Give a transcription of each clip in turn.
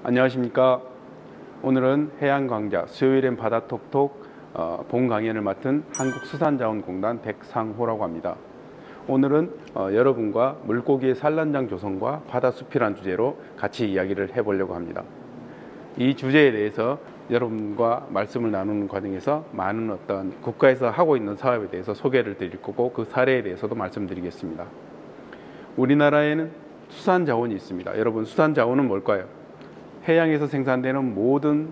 안녕하십니까. 오늘은 해양광자 수요일엔 바다톡톡 본 강연을 맡은 한국수산자원공단 백상호라고 합니다. 오늘은 여러분과 물고기의 산란장 조성과 바다숲이란 주제로 같이 이야기를 해보려고 합니다. 이 주제에 대해서 여러분과 말씀을 나누는 과정에서 많은 어떤 국가에서 하고 있는 사업에 대해서 소개를 드릴 거고, 그 사례에 대해서도 말씀드리겠습니다. 우리나라에는 수산자원이 있습니다. 여러분, 수산자원은 뭘까요? 해양에서 생산되는 모든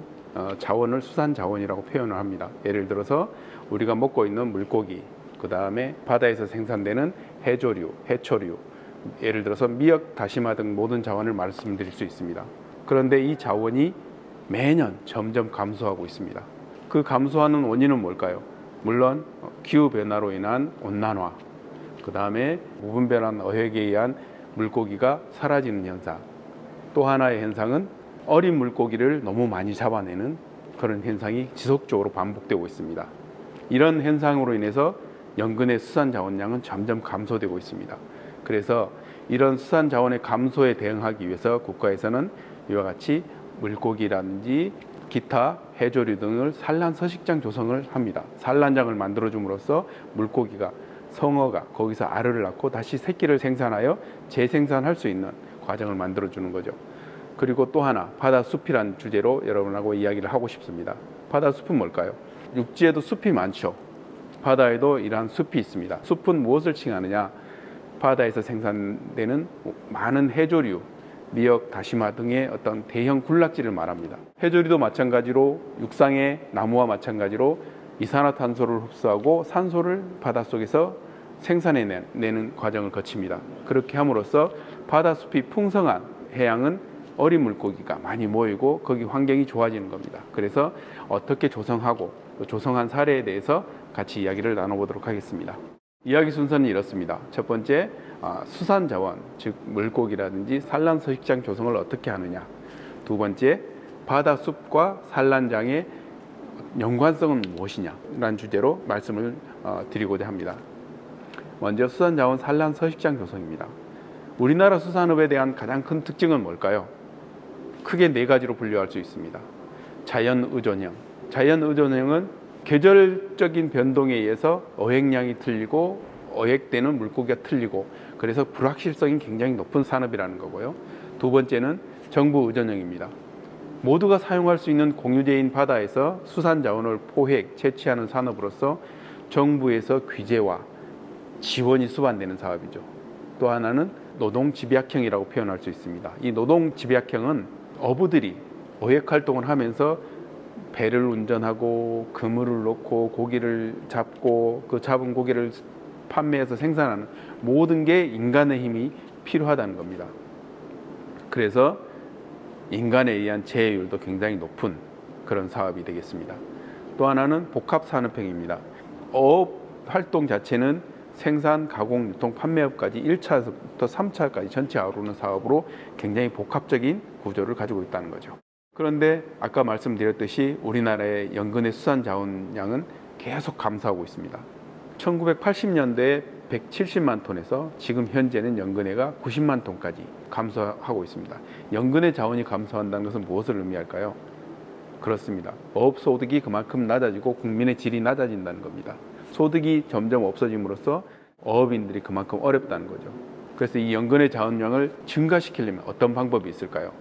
자원을 수산자원이라고 표현을 합니다. 예를 들어서 우리가 먹고 있는 물고기, 그 다음에 바다에서 생산되는 해조류, 해초류, 예를 들어서 미역, 다시마 등 모든 자원을 말씀드릴 수 있습니다. 그런데 이 자원이 매년 점점 감소하고 있습니다. 그 감소하는 원인은 뭘까요? 물론 기후변화로 인한 온난화, 그 다음에 무분별한 어획에 의한 물고기가 사라지는 현상, 또 하나의 현상은 어린 물고기를 너무 많이 잡아내는 그런 현상이 지속적으로 반복되고 있습니다. 이런 현상으로 인해서 연근의 수산자원량은 점점 감소되고 있습니다. 그래서 이런 수산자원의 감소에 대응하기 위해서 국가에서는 이와 같이 물고기라든지 기타 해조류 등을 산란 서식장 조성을 합니다. 산란장을 만들어줌으로써 물고기가, 성어가 거기서 알을 낳고 다시 새끼를 생산하여 재생산할 수 있는 과정을 만들어주는 거죠. 그리고 또 하나, 바다숲이란 주제로 여러분하고 이야기를 하고 싶습니다. 바다숲은 뭘까요? 육지에도 숲이 많죠. 바다에도 이러한 숲이 있습니다. 숲은 무엇을 칭하느냐? 바다에서 생산되는 많은 해조류, 미역, 다시마 등의 어떤 대형 군락지를 말합니다. 해조류도 마찬가지로 육상의 나무와 마찬가지로 이산화탄소를 흡수하고 산소를 바닷속에서 생산해내는 과정을 거칩니다. 그렇게 함으로써 바다숲이 풍성한 해양은 어린 물고기가 많이 모이고 거기 환경이 좋아지는 겁니다. 그래서 어떻게 조성하고 또 조성한 사례에 대해서 같이 이야기를 나눠보도록 하겠습니다. 이야기 순서는 이렇습니다. 첫 번째, 수산자원, 즉 물고기라든지 산란서식장 조성을 어떻게 하느냐. 두 번째, 바다숲과 산란장의 연관성은 무엇이냐라는 주제로 말씀을 드리고자 합니다. 먼저 수산자원 산란서식장 조성입니다. 우리나라 수산업에 대한 가장 큰 특징은 뭘까요? 크게 네 가지로 분류할 수 있습니다. 자연의존형. 자연의존형은 계절적인 변동에 의해서 어획량이 틀리고 어획되는 물고기가 틀리고, 그래서 불확실성이 굉장히 높은 산업이라는 거고요. 두 번째는 정부의존형입니다. 모두가 사용할 수 있는 공유재인 바다에서 수산자원을 포획, 채취하는 산업으로서 정부에서 규제와 지원이 수반되는 사업이죠. 또 하나는 노동집약형이라고 표현할 수 있습니다. 이 노동집약형은 어부들이 어획활동을 하면서 배를 운전하고 그물을 놓고 고기를 잡고 그 잡은 고기를 판매해서 생산하는 모든 게 인간의 힘이 필요하다는 겁니다. 그래서 인간에 의한 재해율도 굉장히 높은 그런 사업이 되겠습니다. 또 하나는 복합산업형입니다. 어업 활동 자체는 생산, 가공, 유통, 판매업까지 1차부터 3차까지 전체 아우르는 사업으로 굉장히 복합적인 구조를 가지고 있다는 거죠. 그런데 아까 말씀드렸듯이 우리나라의 연근의 수산자원량은 계속 감소하고 있습니다. 1980년대에 170만 톤에서 지금 현재는 연근해가 90만 톤까지 감소하고 있습니다. 연근의 자원이 감소한다는 것은 무엇을 의미할까요? 그렇습니다. 어업 소득이 그만큼 낮아지고 국민의 질이 낮아진다는 겁니다. 소득이 점점 없어짐으로써 어업인들이 그만큼 어렵다는 거죠. 그래서 이 연근의 자원량을 증가시키려면 어떤 방법이 있을까요?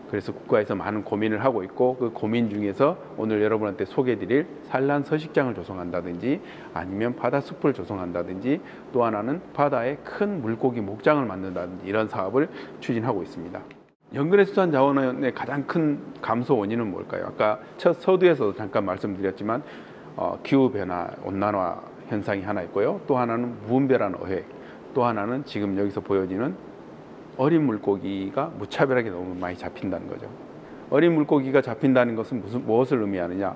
그래서 국가에서 많은 고민을 하고 있고, 그 고민 중에서 오늘 여러분한테 소개해드릴 산란 서식장을 조성한다든지 아니면 바다숲을 조성한다든지, 또 하나는 바다에 큰 물고기 목장을 만든다든지 이런 사업을 추진하고 있습니다. 연근의 수산자원의 가장 큰 감소 원인은 뭘까요? 아까 첫 서두에서도 잠깐 말씀드렸지만 기후변화, 온난화 현상이 하나 있고요. 또 하나는 무분별한 어획, 또 하나는 지금 여기서 보여지는 어린 물고기가 무차별하게 너무 많이 잡힌다는 거죠. 어린 물고기가 잡힌다는 것은 무엇을 의미하느냐?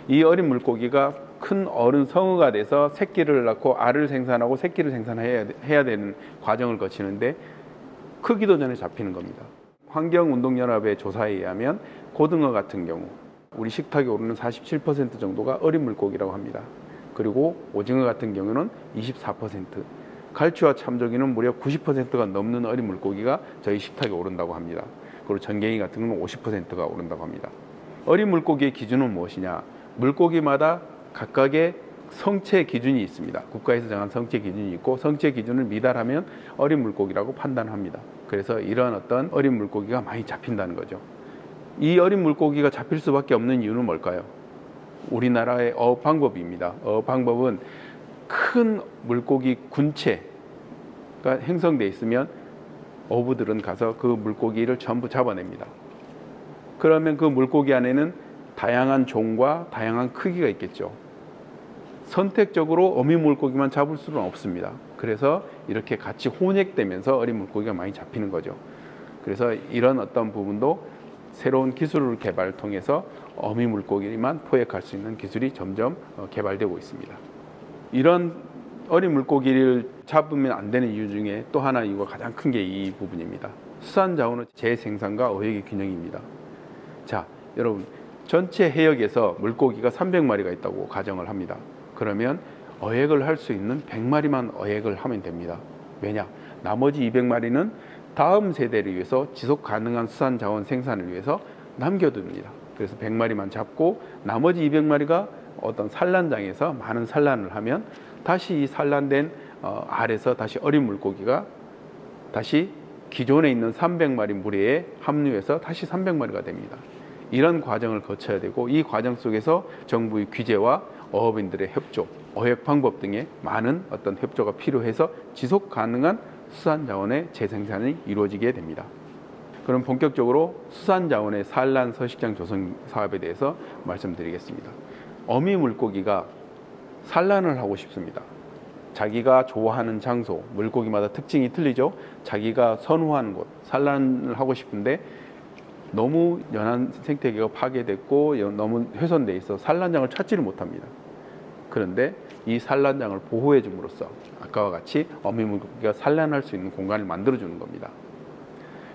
이 어린 물고기가 큰 어른 성어가 돼서 새끼를 낳고 알을 생산하고 새끼를 생산해야 되는 과정을 거치는데 크기도 전에 잡히는 겁니다. 환경운동연합의 조사에 의하면 고등어 같은 경우 우리 식탁에 오르는 47% 정도가 어린 물고기라고 합니다. 그리고 오징어 같은 경우는 24%, 갈치와 참조기는 무려 90%가 넘는 어린 물고기가 저희 식탁에 오른다고 합니다. 그리고 전갱이 같은 경우는 50%가 오른다고 합니다. 어린 물고기의 기준은 무엇이냐? 물고기마다 각각의 성체 기준이 있습니다. 국가에서 정한 성체 기준이 있고 성체 기준을 미달하면 어린 물고기라고 판단합니다. 그래서 이런 어떤 어린 물고기가 많이 잡힌다는 거죠. 이 어린 물고기가 잡힐 수밖에 없는 이유는 뭘까요? 우리나라의 어업 방법입니다. 어업 방법은 큰 물고기 군체가 형성돼 있으면 어부들은 가서 그 물고기를 전부 잡아냅니다. 그러면 그 물고기 안에는 다양한 종과 다양한 크기가 있겠죠. 선택적으로 어미 물고기만 잡을 수는 없습니다. 그래서 이렇게 같이 혼액되면서 어린 물고기가 많이 잡히는 거죠. 그래서 이런 어떤 부분도 새로운 기술을 개발을 통해서 어미 물고기만 포획할 수 있는 기술이 점점 개발되고 있습니다. 이런 어린 물고기를 잡으면 안 되는 이유 중에 또 하나 이유가 가장 큰 게 이 부분입니다. 수산자원의 재생산과 어획의 균형입니다. 자, 여러분 전체 해역에서 물고기가 300마리가 있다고 가정을 합니다. 그러면 어획을 할 수 있는 100마리만 어획을 하면 됩니다. 왜냐? 나머지 200마리는 다음 세대를 위해서 지속 가능한 수산자원 생산을 위해서 남겨둡니다. 그래서 100마리만 잡고 나머지 200마리가 어떤 산란장에서 많은 산란을 하면 다시 이 산란된 알에서 다시 어린 물고기가 다시 기존에 있는 300마리 무리에 합류해서 다시 300마리가 됩니다. 이런 과정을 거쳐야 되고 이 과정 속에서 정부의 규제와 어업인들의 협조, 어획 방법 등의 많은 어떤 협조가 필요해서 지속 가능한 수산자원의 재생산이 이루어지게 됩니다. 그럼 본격적으로 수산자원의 산란 서식장 조성 사업에 대해서 말씀드리겠습니다. 어미 물고기가 산란을 하고 싶습니다. 자기가 좋아하는 장소, 물고기마다 특징이 틀리죠. 자기가 선호하는 곳, 산란을 하고 싶은데 너무 연안 생태계가 파괴됐고 너무 훼손돼 있어 산란장을 찾지를 못합니다. 그런데 이 산란장을 보호해 줌으로써 아까와 같이 어미 물고기가 산란할 수 있는 공간을 만들어 주는 겁니다.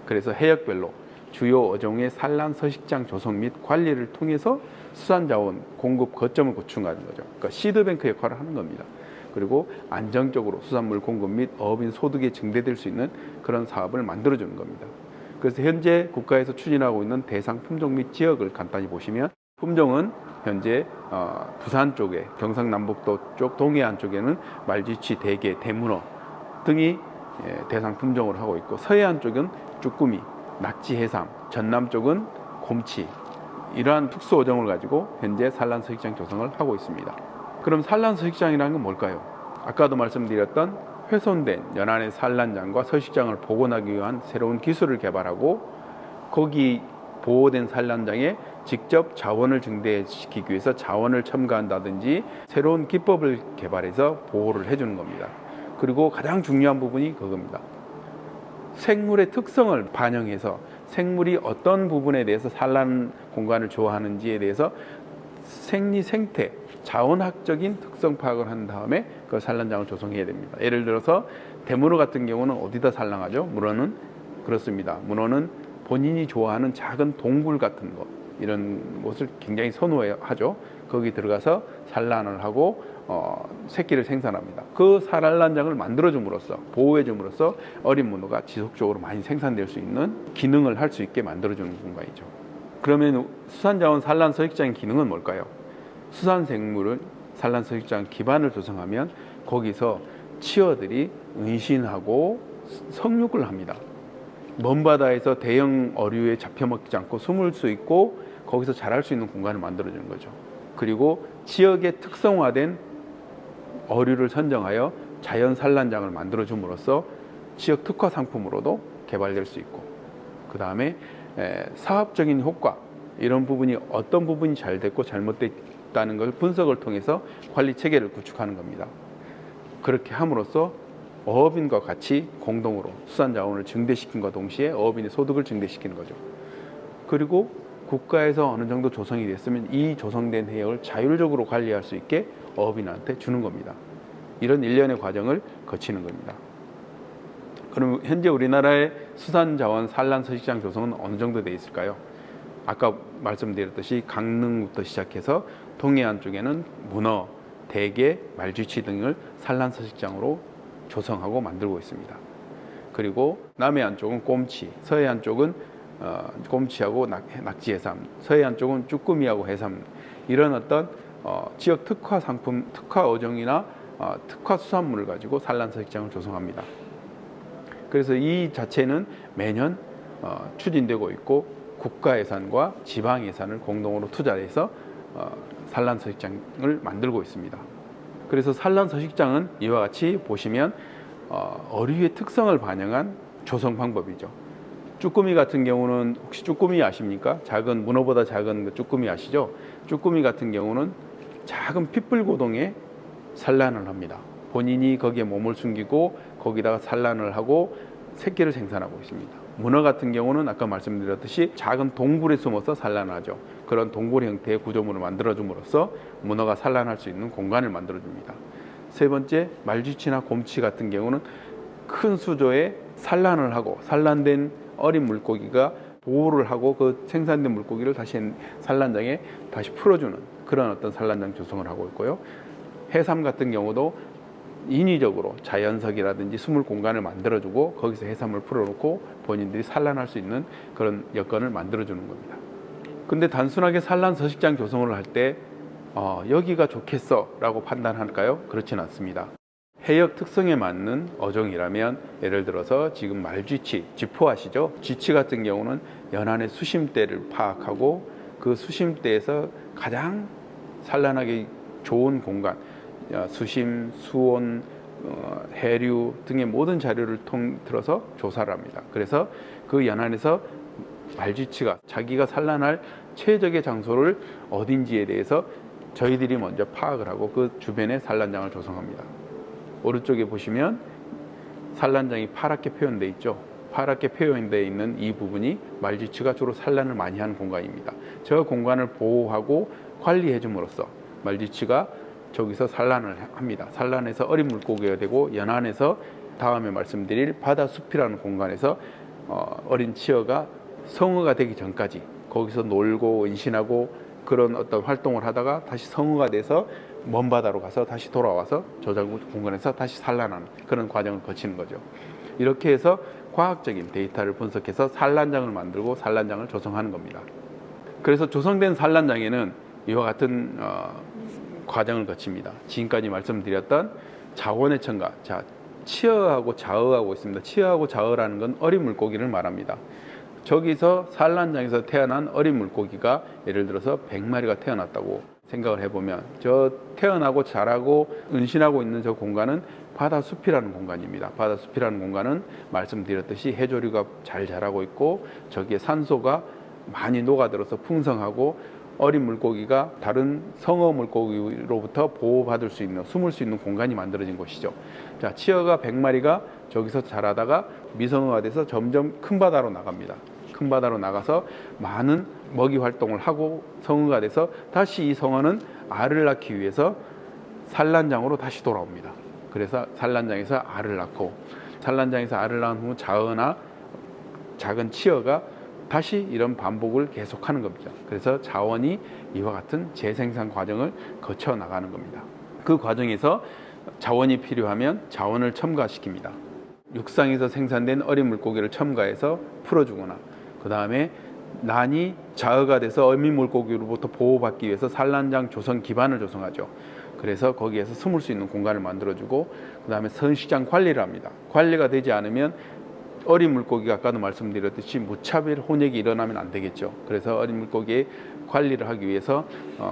그래서 해역별로 주요 어종의 산란 서식장 조성 및 관리를 통해서 수산자원 공급 거점을 구축하는 거죠. 그러니까 시드뱅크 역할을 하는 겁니다. 그리고 안정적으로 수산물 공급 및 어업인 소득이 증대될 수 있는 그런 사업을 만들어 주는 겁니다. 그래서 현재 국가에서 추진하고 있는 대상 품종 및 지역을 간단히 보시면 품종은 현재 부산 쪽에 경상남북도 쪽 동해안 쪽에는 말쥐치, 대게, 대문어 등이 대상 품종을 하고 있고 서해안 쪽은 쭈꾸미, 낙지, 해삼, 전남 쪽은 곰치 이러한 특수 어종을 가지고 현재 산란 서식장 조성을 하고 있습니다. 그럼 산란 서식장이라는 건 뭘까요? 아까도 말씀드렸던 훼손된 연안의 산란장과 서식장을 복원하기 위한 새로운 기술을 개발하고 거기 보호된 산란장에 직접 자원을 증대시키기 위해서 자원을 첨가한다든지 새로운 기법을 개발해서 보호를 해주는 겁니다. 그리고 가장 중요한 부분이 그겁니다. 생물의 특성을 반영해서 생물이 어떤 부분에 대해서 산란 공간을 좋아하는지에 대해서 생리 생태 자원학적인 특성 파악을 한 다음에 그 산란장을 조성해야 됩니다. 예를 들어서 대문어 같은 경우는 어디다 산란하죠? 문어는 그렇습니다. 문어는 본인이 좋아하는 작은 동굴 같은 것 이런 곳을 굉장히 선호하죠. 거기 들어가서 산란을 하고 새끼를 생산합니다. 그 산란장을 만들어줌으로써 보호해줌으로써 어린 문어가 지속적으로 많이 생산될 수 있는 기능을 할 수 있게 만들어주는 공간이죠. 그러면 수산자원 산란 서식장의 기능은 뭘까요? 수산생물을 산란 서식장 기반을 조성하면 거기서 치어들이 은신하고 성육을 합니다. 먼 바다에서 대형 어류에 잡혀먹지 않고 숨을 수 있고 거기서 자랄 수 있는 공간을 만들어주는 거죠. 그리고 지역의 특성화된 어류를 선정하여 자연 산란장을 만들어줌으로써 지역 특화 상품으로도 개발될 수 있고 그 다음에 사업적인 효과 이런 부분이 어떤 부분이 잘 됐고 잘못됐다는 걸 분석을 통해서 관리 체계를 구축하는 겁니다. 그렇게 함으로써 어업인과 같이 공동으로 수산자원을 증대시킨과 동시에 어업인의 소득을 증대시키는 거죠. 그리고 국가에서 어느 정도 조성이 됐으면 이 조성된 해역을 자율적으로 관리할 수 있게 어업인한테 주는 겁니다. 이런 일련의 과정을 거치는 겁니다. 그럼 현재 우리나라의 수산자원 산란 서식장 조성은 어느 정도 돼 있을까요? 아까 말씀드렸듯이 강릉부터 시작해서 동해안 쪽에는 문어, 대게, 말쥐치 등을 산란 서식장으로 조성하고 만들고 있습니다. 그리고 남해안 쪽은 꼼치, 서해안 쪽은 곰치하고 낙지 해삼, 서해안 쪽은 쭈꾸미하고 해삼, 이런 어떤 지역 특화 상품, 특화 어종이나 특화 수산물을 가지고 산란서식장을 조성합니다. 그래서 이 자체는 매년 추진되고 있고 국가 예산과 지방 예산을 공동으로 투자해서 산란서식장을 만들고 있습니다. 그래서 산란서식장은 이와 같이 보시면 어류의 특성을 반영한 조성 방법이죠. 쭈꾸미 같은 경우는 혹시 쭈꾸미 아십니까? 작은 문어보다 작은 그 쭈꾸미 아시죠? 쭈꾸미 같은 경우는 작은 핏불고동에 산란을 합니다. 본인이 거기에 몸을 숨기고 거기다가 산란을 하고 새끼를 생산하고 있습니다. 문어 같은 경우는 아까 말씀드렸듯이 작은 동굴에 숨어서 산란을 하죠. 그런 동굴 형태의 구조물을 만들어줌으로써 문어가 산란할 수 있는 공간을 만들어줍니다. 세 번째, 말쥐치나 곰치 같은 경우는 큰 수조에 산란을 하고 산란된 어린 물고기가 보호를 하고 그 생산된 물고기를 다시 산란장에 다시 풀어주는 그런 어떤 산란장 조성을 하고 있고요. 해삼 같은 경우도 인위적으로 자연석이라든지 숨을 공간을 만들어주고 거기서 해삼을 풀어놓고 본인들이 산란할 수 있는 그런 여건을 만들어주는 겁니다. 근데 단순하게 산란 서식장 조성을 할 때 여기가 좋겠어 라고 판단할까요? 그렇진 않습니다. 해역 특성에 맞는 어종이라면 예를 들어서 지금 말쥐치, 쥐포 아시죠? 쥐치 같은 경우는 연안의 수심대를 파악하고 그 수심대에서 가장 산란하기 좋은 공간, 수심, 수온, 해류 등의 모든 자료를 통틀어서 조사를 합니다. 그래서 그 연안에서 말쥐치가 자기가 산란할 최적의 장소를 어딘지에 대해서 저희들이 먼저 파악을 하고 그 주변에 산란장을 조성합니다. 오른쪽에 보시면 산란장이 파랗게 표현되어 있죠. 파랗게 표현되어 있는 이 부분이 말쥐치가 주로 산란을 많이 하는 공간입니다. 저 공간을 보호하고 관리해 줌으로써 말쥐치가 저기서 산란을 합니다. 산란해서 어린 물고기가 되고 연안에서 다음에 말씀드릴 바다숲이라는 공간에서 어린 치어가 성어가 되기 전까지 거기서 놀고 은신하고 그런 어떤 활동을 하다가 다시 성어가 돼서 먼 바다로 가서 다시 돌아와서 저장 공간에서 다시 산란하는 그런 과정을 거치는 거죠. 이렇게 해서 과학적인 데이터를 분석해서 산란장을 만들고 산란장을 조성하는 겁니다. 그래서 조성된 산란장에는 이와 같은 과정을 거칩니다. 지금까지 말씀드렸던 자원의 첨가, 자, 치어하고 자어하고 있습니다. 치어하고 자어라는 건 어린 물고기를 말합니다. 저기서 산란장에서 태어난 어린 물고기가 예를 들어서 100마리가 태어났다고 생각을 해보면 저 태어나고 자라고 은신하고 있는 저 공간은 바다숲이라는 공간입니다. 바다숲이라는 공간은 말씀드렸듯이 해조류가 잘 자라고 있고 저기에 산소가 많이 녹아들어서 풍성하고 어린 물고기가 다른 성어 물고기로부터 보호받을 수 있는, 숨을 수 있는 공간이 만들어진 곳이죠. 자, 치어가 100마리가 저기서 자라다가 미성어가 돼서 점점 큰 바다로 나갑니다. 큰 바다로 나가서 많은 먹이 활동을 하고 성어가 돼서 다시 이 성어는 알을 낳기 위해서 산란장으로 다시 돌아옵니다. 그래서 산란장에서 알을 낳고 산란장에서 알을 낳은 후 자어나 작은 치어가 다시 이런 반복을 계속하는 겁니다. 그래서 자원이 이와 같은 재생산 과정을 거쳐 나가는 겁니다. 그 과정에서 자원이 필요하면 자원을 첨가시킵니다. 육상에서 생산된 어린 물고기를 첨가해서 풀어주거나 그 다음에 난이 자어가 돼서 어민 물고기로부터 보호받기 위해서 산란장 조성 기반을 조성하죠. 그래서 거기에서 숨을 수 있는 공간을 만들어주고 그 다음에 선식장 관리를 합니다. 관리가 되지 않으면 어린 물고기가 아까도 말씀드렸듯이 무차별 혼역이 일어나면 안 되겠죠. 그래서 어린 물고기의 관리를 하기 위해서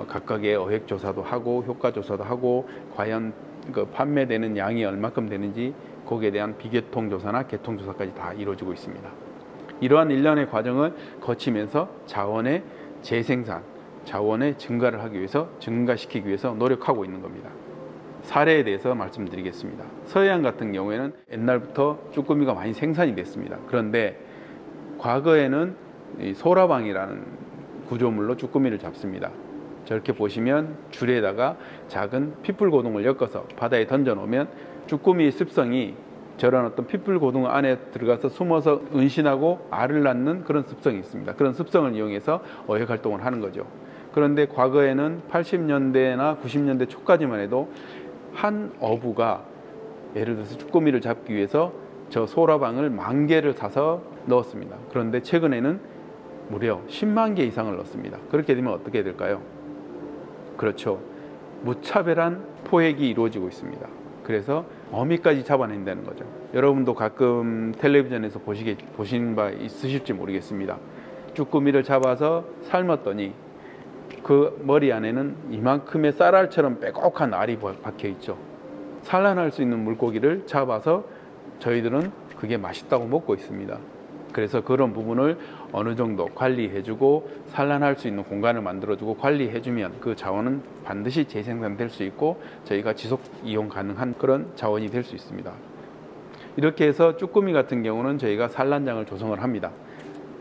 각각의 어획 조사도 하고 효과 조사도 하고 과연 그 판매되는 양이 얼마큼 되는지 거기에 대한 비계통 조사나 계통 조사까지 다 이루어지고 있습니다. 이러한 일련의 과정을 거치면서 자원의 재생산, 자원의 증가를 하기 위해서 증가시키기 위해서 노력하고 있는 겁니다. 사례에 대해서 말씀드리겠습니다. 서해안 같은 경우에는 옛날부터 쭈꾸미가 많이 생산이 됐습니다. 그런데 과거에는 이 소라방이라는 구조물로 쭈꾸미를 잡습니다. 저렇게 보시면 줄에다가 작은 핏불고동을 엮어서 바다에 던져 놓으면 쭈꾸미의 습성이 저런 어떤 핏불고동 안에 들어가서 숨어서 은신하고 알을 낳는 그런 습성이 있습니다. 그런 습성을 이용해서 어획 활동을 하는 거죠. 그런데 과거에는 80년대나 90년대 초까지만 해도 한 어부가 예를 들어서 쭈꾸미를 잡기 위해서 저 소라방을 10,000개를 사서 넣었습니다. 그런데 최근에는 무려 10만 개 이상을 넣습니다. 그렇게 되면 어떻게 될까요? 그렇죠. 무차별한 포획이 이루어지고 있습니다. 그래서 어미까지 잡아낸다는 거죠. 여러분도 가끔 텔레비전에서 보신 바 있으실지 모르겠습니다. 쭈꾸미를 잡아서 삶았더니 그 머리 안에는 이만큼의 쌀알처럼 빼곡한 알이 박혀 있죠. 산란할 수 있는 물고기를 잡아서 저희들은 그게 맛있다고 먹고 있습니다. 그래서 그런 부분을 어느 정도 관리해주고 산란할 수 있는 공간을 만들어주고 관리해주면 그 자원은 반드시 재생산될 수 있고 저희가 지속 이용 가능한 그런 자원이 될 수 있습니다. 이렇게 해서 쭈꾸미 같은 경우는 저희가 산란장을 조성을 합니다.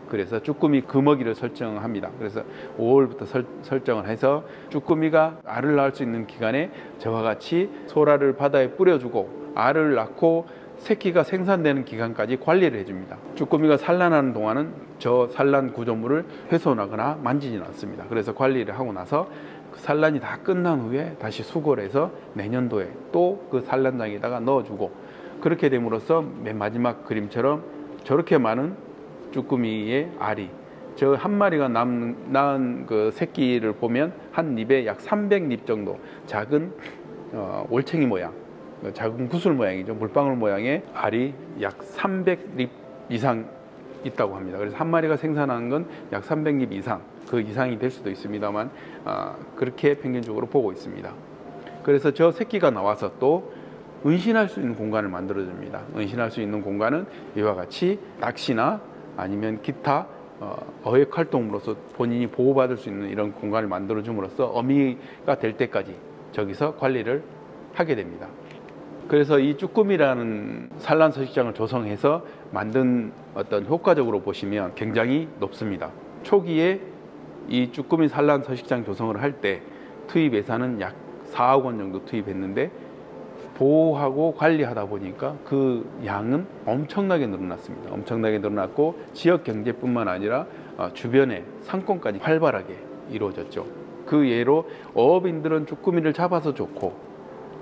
그래서 쭈꾸미 금어기를 설정합니다. 그래서 5월부터 설정을 해서 쭈꾸미가 알을 낳을 수 있는 기간에 저와 같이 소라를 바다에 뿌려주고 알을 낳고 새끼가 생산되는 기간까지 관리를 해줍니다. 쭈꾸미가 산란하는 동안은 저 산란 구조물을 훼손하거나 만지지는 않습니다. 그래서 관리를 하고 나서 산란이 다 끝난 후에 다시 수거를 해서 내년도에 또 그 산란장에다가 넣어주고, 그렇게 됨으로써 맨 마지막 그림처럼 저렇게 많은 쭈꾸미의 알이, 저 한 마리가 낳은 그 새끼를 보면 한 립에 약 300립 정도 작은 올챙이 모양, 작은 구슬 모양이죠. 물방울 모양의 알이 약 300립 이상 있다고 합니다. 그래서 한 마리가 생산하는 건 약 300립 이상, 그 이상이 될 수도 있습니다만 그렇게 평균적으로 보고 있습니다. 그래서 저 새끼가 나와서 또 은신할 수 있는 공간을 만들어줍니다. 은신할 수 있는 공간은 이와 같이 낚시나 아니면 기타 어획 활동으로서 본인이 보호받을 수 있는 이런 공간을 만들어줌으로써 어미가 될 때까지 저기서 관리를 하게 됩니다. 그래서 이 쭈꾸미라는 산란 서식장을 조성해서 만든 어떤 효과적으로 보시면 굉장히 높습니다. 초기에 이 쭈꾸미 산란 서식장 조성을 할 때 투입 예산은 약 4억 원 정도 투입했는데 보호하고 관리하다 보니까 그 양은 엄청나게 늘어났습니다. 엄청나게 늘어났고 지역 경제뿐만 아니라 주변의 상권까지 활발하게 이루어졌죠. 그 예로 어업인들은 쭈꾸미를 잡아서 좋고,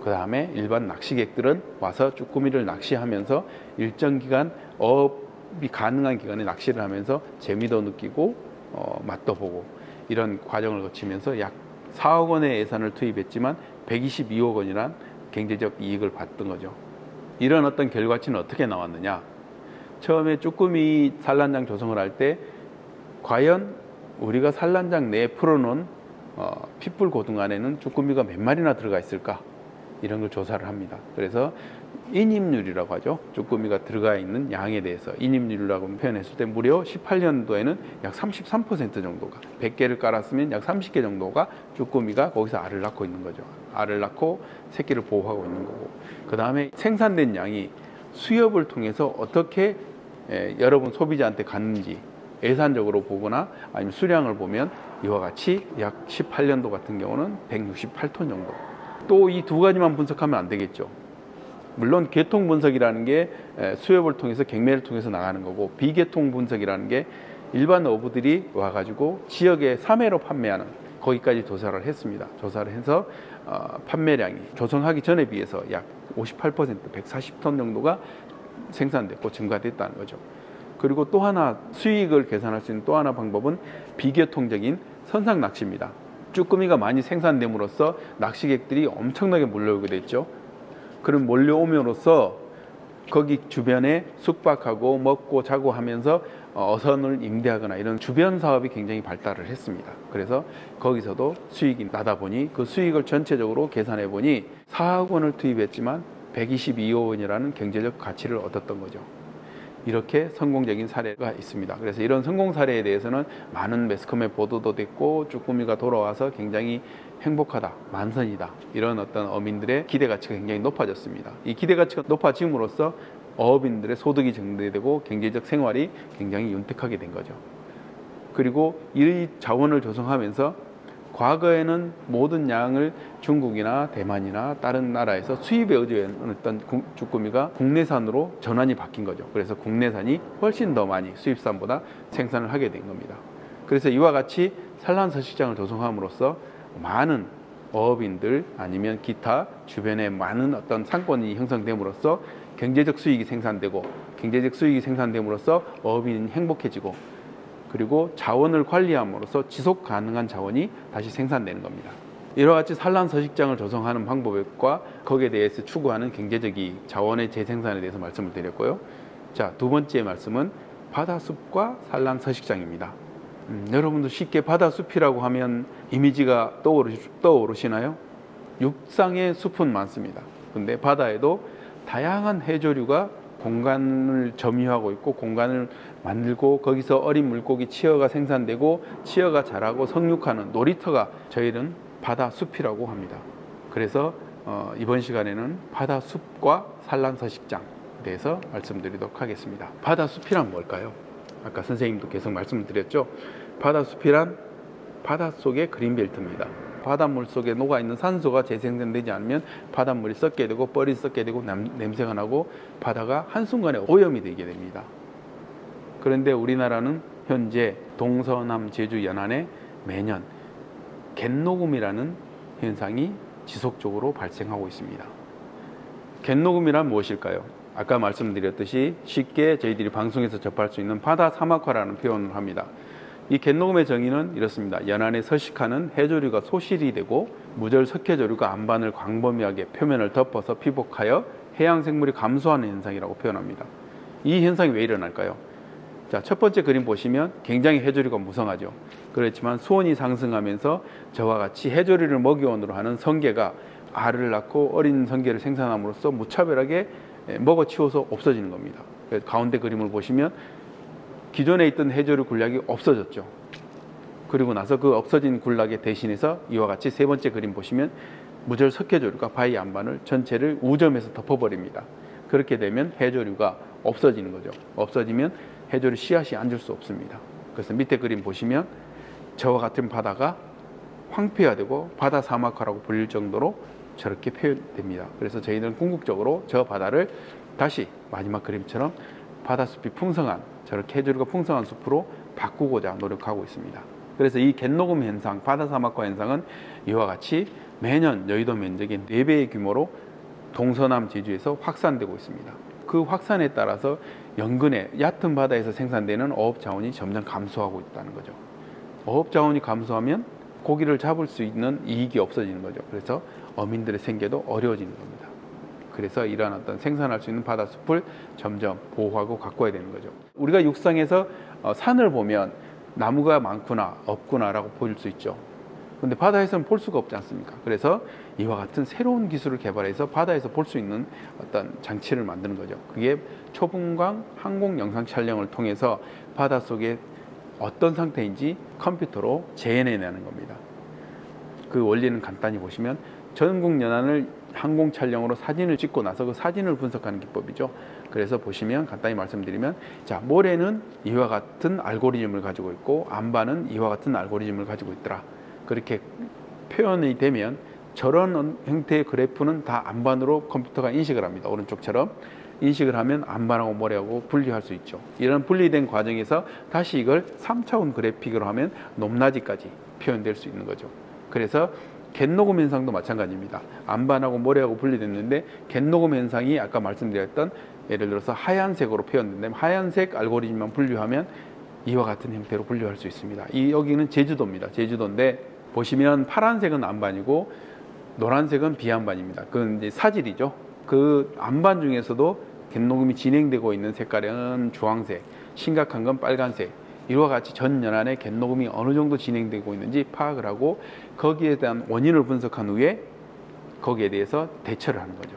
그 다음에 일반 낚시객들은 와서 쭈꾸미를 낚시하면서 일정 기간 어업이 가능한 기간에 낚시를 하면서 재미도 느끼고 맛도 보고, 이런 과정을 거치면서 약 4억 원의 예산을 투입했지만 122억 원이란 경제적 이익을 봤던 거죠. 이런 어떤 결과치는 어떻게 나왔느냐? 처음에 쭈꾸미 산란장 조성을 할 때 과연 우리가 산란장 내에 풀어놓은 핏불 고등 안에는 쭈꾸미가 몇 마리나 들어가 있을까? 이런 걸 조사를 합니다. 그래서 인입률이라고 하죠. 쭈꾸미가 들어가 있는 양에 대해서 인입률이라고 표현했을 때 무려 18년도에는 약 33% 정도가, 100개를 깔았으면 약 30개 정도가 쭈꾸미가 거기서 알을 낳고 있는 거죠. 알을 낳고 새끼를 보호하고 있는 거고, 그 다음에 생산된 양이 수협을 통해서 어떻게 여러분 소비자한테 갔는지 예산적으로 보거나 아니면 수량을 보면 이와 같이 약 18년도 같은 경우는 168톤 정도. 또 이 두 가지만 분석하면 안 되겠죠. 물론 계통 분석이라는 게 수협을 통해서 경매를 통해서 나가는 거고, 비계통 분석이라는 게 일반 어부들이 와가지고 지역에 3회로 판매하는, 거기까지 조사를 했습니다. 조사를 해서 판매량이 조성하기 전에 비해서 약 58%, 140톤 정도가 생산됐고 증가됐다는 거죠. 그리고 또 하나 수익을 계산할 수 있는 또 하나 방법은 비계통적인 선상 낚시입니다. 쭈꾸미가 많이 생산됨으로써 낚시객들이 엄청나게 몰려오게 됐죠. 그럼 몰려오면으로써 거기 주변에 숙박하고 먹고 자고 하면서 어선을 임대하거나 이런 주변 사업이 굉장히 발달을 했습니다. 그래서 거기서도 수익이 나다 보니 그 수익을 전체적으로 계산해 보니 4억 원을 투입했지만 122억 원이라는 경제적 가치를 얻었던 거죠. 이렇게 성공적인 사례가 있습니다. 그래서 이런 성공 사례에 대해서는 많은 매스컴에 보도도 됐고, 쭈꾸미가 돌아와서 굉장히 행복하다, 만선이다, 이런 어떤 어민들의 기대가치가 굉장히 높아졌습니다. 이 기대가치가 높아짐으로써 어업인들의 소득이 증대되고 경제적 생활이 굉장히 윤택하게 된 거죠. 그리고 이 자원을 조성하면서 과거에는 모든 양을 중국이나 대만이나 다른 나라에서 수입에 의존했던 쭈꾸미가 국내산으로 전환이 바뀐 거죠. 그래서 국내산이 훨씬 더 많이 수입산보다 생산을 하게 된 겁니다. 그래서 이와 같이 산란서식장을 조성함으로써 많은 어업인들 아니면 기타 주변에 많은 어떤 상권이 형성됨으로써 경제적 수익이 생산되고, 경제적 수익이 생산됨으로써 어업인이 행복해지고, 그리고 자원을 관리함으로써 지속 가능한 자원이 다시 생산되는 겁니다. 이와 같이 산란 서식장을 조성하는 방법과 거기에 대해서 추구하는 경제적 이익, 자원의 재생산에 대해서 말씀을 드렸고요. 자, 두 번째 말씀은 바다숲과 산란 서식장입니다. 여러분도 쉽게 바다숲이라고 하면 이미지가 떠오르시나요? 육상의 숲은 많습니다. 근데 바다에도 다양한 해조류가 공간을 점유하고 있고 공간을 만들고 거기서 어린 물고기 치어가 생산되고 치어가 자라고 성육하는 놀이터가 저희는 바다숲이라고 합니다. 그래서 이번 시간에는 바다숲과 산란서식장에 대해서 말씀드리도록 하겠습니다. 바다숲이란 뭘까요? 아까 선생님도 계속 말씀을 드렸죠. 바다숲이란 바닷속의 그린벨트입니다. 바닷물 속에 녹아있는 산소가 재생산되지 않으면 바닷물이 썩게 되고 뻘이 썩게 되고 냄새가 나고 바다가 한순간에 오염이 되게 됩니다. 그런데 우리나라는 현재 동서남 제주 연안에 매년 갯녹음이라는 현상이 지속적으로 발생하고 있습니다. 갯녹음이란 무엇일까요? 아까 말씀드렸듯이 쉽게 저희들이 방송에서 접할 수 있는 바다 사막화라는 표현을 합니다. 이 갯녹음의 정의는 이렇습니다. 연안에 서식하는 해조류가 소실이 되고 무절 석회조류가 안반을 광범위하게 표면을 덮어서 피복하여 해양 생물이 감소하는 현상이라고 표현합니다. 이 현상이 왜 일어날까요? 자, 첫 번째 그림 보시면 굉장히 해조류가 무성하죠. 그렇지만 수온이 상승하면서 저와 같이 해조류를 먹이원으로 하는 성게가 알을 낳고 어린 성게를 생산함으로써 무차별하게 먹어치워서 없어지는 겁니다. 가운데 그림을 보시면 기존에 있던 해조류 군락이 없어졌죠. 그리고 나서 그 없어진 군락에 대신해서 이와 같이 세 번째 그림 보시면 무절 석회조류가 바위 안반을 전체를 우점해서 덮어버립니다. 그렇게 되면 해조류가 없어지는 거죠. 없어지면 해조류 씨앗이 앉을 수 없습니다. 그래서 밑에 그림 보시면 저와 같은 바다가 황폐화되고 바다 사막화라고 불릴 정도로 저렇게 표현됩니다. 그래서 저희는 궁극적으로 저 바다를 다시 마지막 그림처럼 바다숲이 풍성한 저렇게 해조류가 풍성한 숲으로 바꾸고자 노력하고 있습니다. 그래서 이 갯녹음 현상, 바다 사막화 현상은 이와 같이 매년 여의도 면적의 4배의 규모로 동서남 제주에서 확산되고 있습니다. 그 확산에 따라서 연근의 얕은 바다에서 생산되는 어업 자원이 점점 감소하고 있다는 거죠. 어업 자원이 감소하면 고기를 잡을 수 있는 이익이 없어지는 거죠. 그래서 어민들의 생계도 어려워지는 겁니다. 그래서 이러한 어떤 생산할 수 있는 바다숲을 점점 보호하고 가꿔야 되는 거죠. 우리가 육상에서 산을 보면 나무가 많구나 없구나라고 보일 수 있죠. 근데 바다에서는 볼 수가 없지 않습니까? 그래서 이와 같은 새로운 기술을 개발해서 바다에서 볼 수 있는 어떤 장치를 만드는 거죠. 그게 초분광 항공 영상 촬영을 통해서 바닷속에 어떤 상태인지 컴퓨터로 재현해내는 겁니다. 그 원리는 간단히 보시면 전국 연안을 항공 촬영으로 사진을 찍고 나서 그 사진을 분석하는 기법이죠. 그래서 보시면 간단히 말씀드리면, 자, 모래는 이와 같은 알고리즘을 가지고 있고 안반은 이와 같은 알고리즘을 가지고 있더라. 그렇게 표현이 되면 저런 형태의 그래프는 다 안반으로 컴퓨터가 인식을 합니다. 오른쪽처럼 인식을 하면 안반하고 모래하고 분리할 수 있죠. 이런 분리된 과정에서 다시 이걸 3차원 그래픽으로 하면 높낮이까지 표현될 수 있는 거죠. 그래서 갯녹음 현상도 마찬가지입니다. 안반하고 모래하고 분리됐는데 갯녹음 현상이 아까 말씀드렸던 예를 들어서 하얀색으로 표현된다면 하얀색 알고리즘만 분류하면 이와 같은 형태로 분류할 수 있습니다. 여기는 제주도입니다. 제주도인데 보시면 파란색은 안반이고 노란색은 비안반입니다. 그건 이제 사질이죠. 그 안반 중에서도 갯녹음이 진행되고 있는 색깔은 주황색, 심각한 건 빨간색. 이와 같이 전 연안에 갯녹음이 어느 정도 진행되고 있는지 파악을 하고 거기에 대한 원인을 분석한 후에 거기에 대해서 대처를 하는 거죠.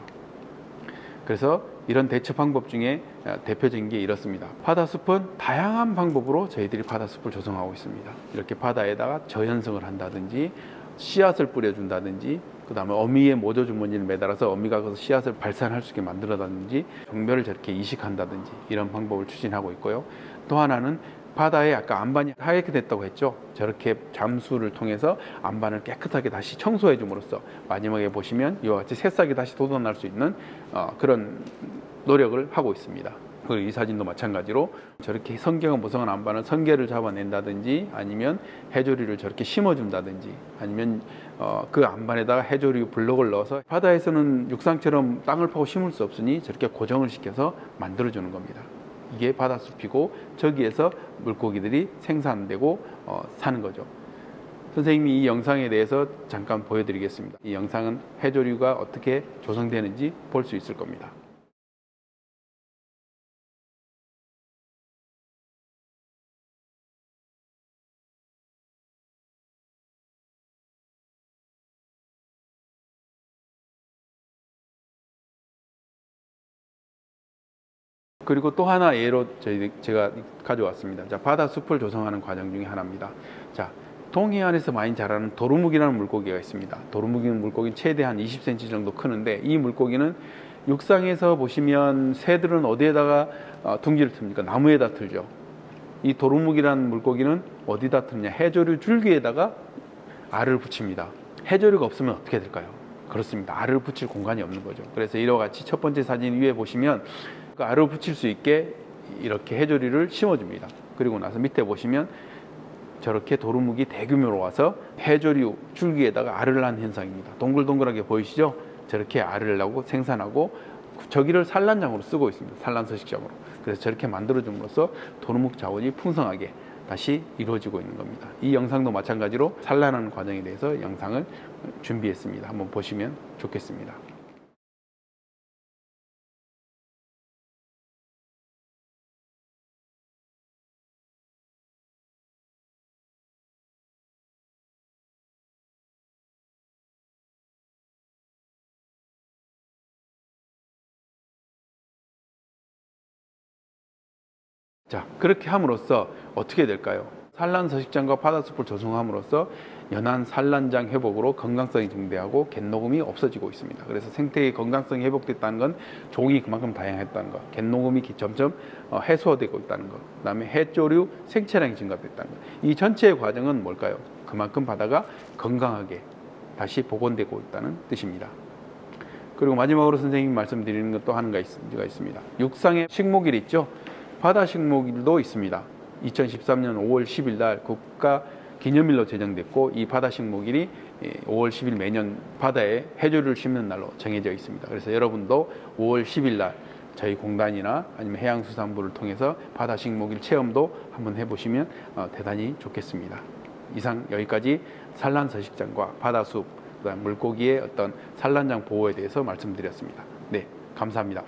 그래서 이런 대처 방법 중에 대표적인 게 이렇습니다. 바다숲은 다양한 방법으로 저희들이 바다숲을 조성하고 있습니다. 이렇게 바다에다가 저연성을 한다든지 씨앗을 뿌려준다든지 그 다음에 어미의 모조 주머니를 매달아서 어미가 그 씨앗을 발산할 수 있게 만들어다든지 종별을 저렇게 이식한다든지 이런 방법을 추진하고 있고요. 또 하나는 바다에 아까 안반이 하얗게 됐다고 했죠. 저렇게 잠수를 통해서 안반을 깨끗하게 다시 청소해 줌으로써 마지막에 보시면 이와 같이 새싹이 다시 돋아날 수 있는 그런 노력을 하고 있습니다. 그리고 이 사진도 마찬가지로 저렇게 성게가 무성한 안반을 성게를 잡아낸다든지 아니면 해조류를 저렇게 심어준다든지 아니면 그 안반에다가 해조류 블록을 넣어서 바다에서는 육상처럼 땅을 파고 심을 수 없으니 저렇게 고정을 시켜서 만들어주는 겁니다. 이게 바다숲이고 저기에서 물고기들이 생산되고 사는 거죠. 선생님이 이 영상에 대해서 잠깐 보여드리겠습니다. 이 영상은 해조류가 어떻게 조성되는지 볼 수 있을 겁니다. 그리고 또 하나 예로 제가 가져왔습니다. 자, 바다숲을 조성하는 과정 중에 하나입니다. 자, 동해안에서 많이 자라는 도루묵이라는 물고기가 있습니다. 도루묵이는 물고기 최대한 20cm 정도 크는데, 이 물고기는 육상에서 보시면 새들은 어디에다가 둥지를 틉니까? 나무에다 틀죠. 이 도루묵이라는 물고기는 어디다 트느냐? 해조류 줄기에다가 알을 붙입니다. 해조류가 없으면 어떻게 될까요? 그렇습니다. 알을 붙일 공간이 없는 거죠. 그래서 이와 같이 첫 번째 사진 위에 보시면 그 알을 붙일 수 있게 이렇게 해조류를 심어줍니다. 그리고 나서 밑에 보시면 저렇게 도루묵이 대규모로 와서 해조류 줄기에다가 알을 낳은 현상입니다. 동글동글하게 보이시죠? 저렇게 알을 낳고 생산하고 저기를 산란장으로 쓰고 있습니다. 산란서식장으로. 그래서 저렇게 만들어줌으로써 도루묵 자원이 풍성하게 다시 이루어지고 있는 겁니다. 이 영상도 마찬가지로 산란하는 과정에 대해서 영상을 준비했습니다. 한번 보시면 좋겠습니다. 자, 그렇게 함으로써 어떻게 될까요? 산란 서식장과 바다숲을 조성함으로써 연안 산란장 회복으로 건강성이 증대하고 갯녹음이 없어지고 있습니다. 그래서 생태의 건강성이 회복됐다는 건 종이 그만큼 다양했다는 것, 갯녹음이 점점 해소되고 있다는 것, 그다음에 해조류 생체량이 증가됐다는 것. 이 전체의 과정은 뭘까요? 그만큼 바다가 건강하게 다시 복원되고 있다는 뜻입니다. 그리고 마지막으로 선생님이 말씀드리는 것 또 하나가 있습니다. 육상의 식목일 있죠? 바다 식목일도 있습니다. 2013년 5월 10일 날 국가 기념일로 제정됐고, 이 바다 식목일이 5월 10일 매년 바다에 해조류를 심는 날로 정해져 있습니다. 그래서 여러분도 5월 10일 날 저희 공단이나 아니면 해양수산부를 통해서 바다 식목일 체험도 한번 해보시면 대단히 좋겠습니다. 이상 여기까지 산란서식장과 바다숲, 그다음 물고기의 어떤 산란장 보호에 대해서 말씀드렸습니다. 네, 감사합니다.